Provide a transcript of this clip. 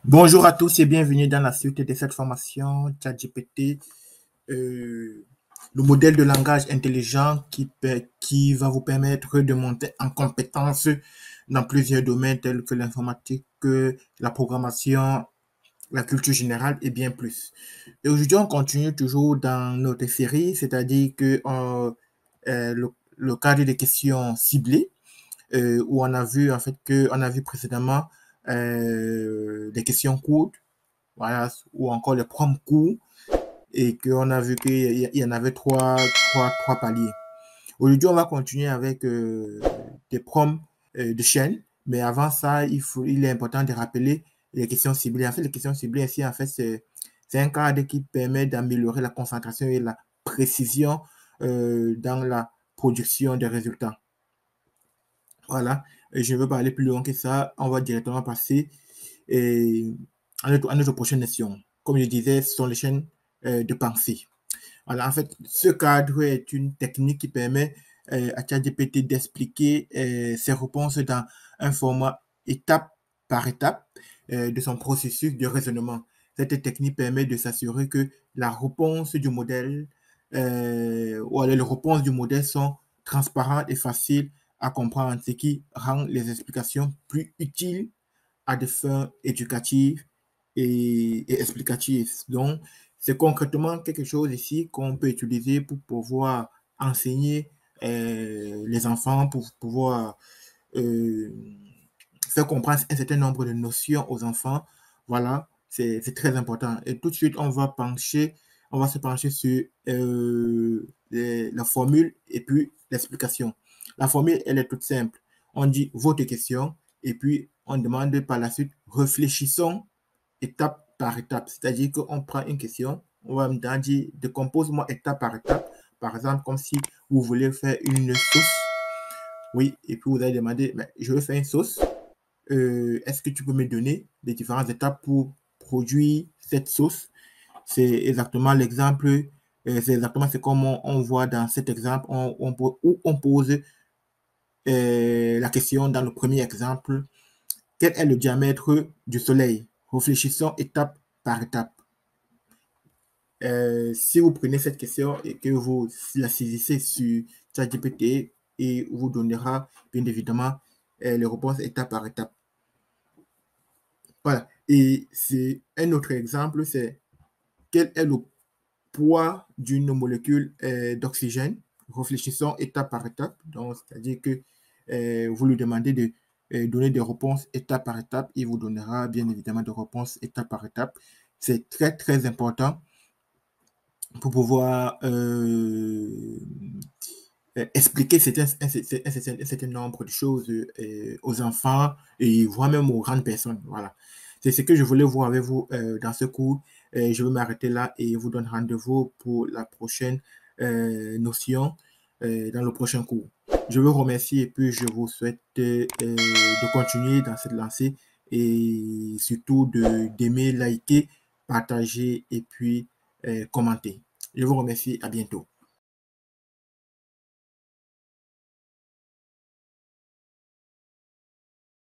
Bonjour à tous et bienvenue dans la suite de cette formation ChatGPT, le modèle de langage intelligent qui va vous permettre de monter en compétences dans plusieurs domaines tels que l'informatique, la programmation, la culture générale et bien plus. Et aujourd'hui, on continue toujours dans notre série, c'est-à-dire que le cadre des questions ciblées, où on a vu en fait que on a vu précédemment des questions courtes, voilà, ou encore les prompts courts, et qu'on a vu qu'il y en avait trois paliers. Aujourd'hui, on va continuer avec des prompts de chaîne, mais avant ça, il est important de rappeler les questions ciblées. En fait, les questions ciblées ici, en fait, c'est un cadre qui permet d'améliorer la concentration et la précision dans la production des résultats. Voilà, et je ne veux pas aller plus loin que ça. On va directement passer à notre prochaine notion. Comme je disais, ce sont les chaînes de pensée. Voilà, en fait, ce cadre est une technique qui permet à ChatGPT d'expliquer ses réponses dans un format étape par étape de son processus de raisonnement. Cette technique permet de s'assurer que la réponse du modèle ou alors les réponses du modèle sont transparentes et faciles à comprendre, ce qui rend les explications plus utiles à des fins éducatives et explicatives. Donc, c'est concrètement quelque chose ici qu'on peut utiliser pour pouvoir enseigner les enfants, pour pouvoir euh, faire comprendre un certain nombre de notions aux enfants. Voilà, c'est très important. Et tout de suite, on va se pencher sur la formule et puis l'explication. La formule, elle est toute simple. On dit votre question et puis on demande par la suite, réfléchissons étape par étape. C'est-à-dire qu'on prend une question, on va me dire, décompose-moi étape par étape. Par exemple, comme si vous voulez faire une sauce. Oui, et puis vous allez demander, mais je veux faire une sauce. Est-ce que tu peux me donner les différentes étapes pour produire cette sauce? C'est exactement l'exemple, c'est exactement ce qu'on on voit dans cet exemple où on pose la question dans le premier exemple. Quel est le diamètre du Soleil? Réfléchissons étape par étape. Si vous prenez cette question et que vous la saisissez sur ChatGPT, et vous donnera bien évidemment les réponses étape par étape. Voilà. Et c'est un autre exemple, c'est quel est le poids d'une molécule d'oxygène. Réfléchissons étape par étape. Donc, c'est-à-dire que vous lui demandez de donner des réponses étape par étape. Il vous donnera bien évidemment des réponses étape par étape. C'est très, très important pour pouvoir expliquer un certain nombre de choses aux enfants et voire même aux grandes personnes. Voilà. C'est ce que je voulais voir avec vous dans ce cours. Je vais m'arrêter là et vous donne rendez-vous pour la prochaine notion dans le prochain cours. Je vous remercie et puis je vous souhaite de continuer dans cette lancée et surtout d'aimer, liker, partager et puis commenter. Je vous remercie. À bientôt.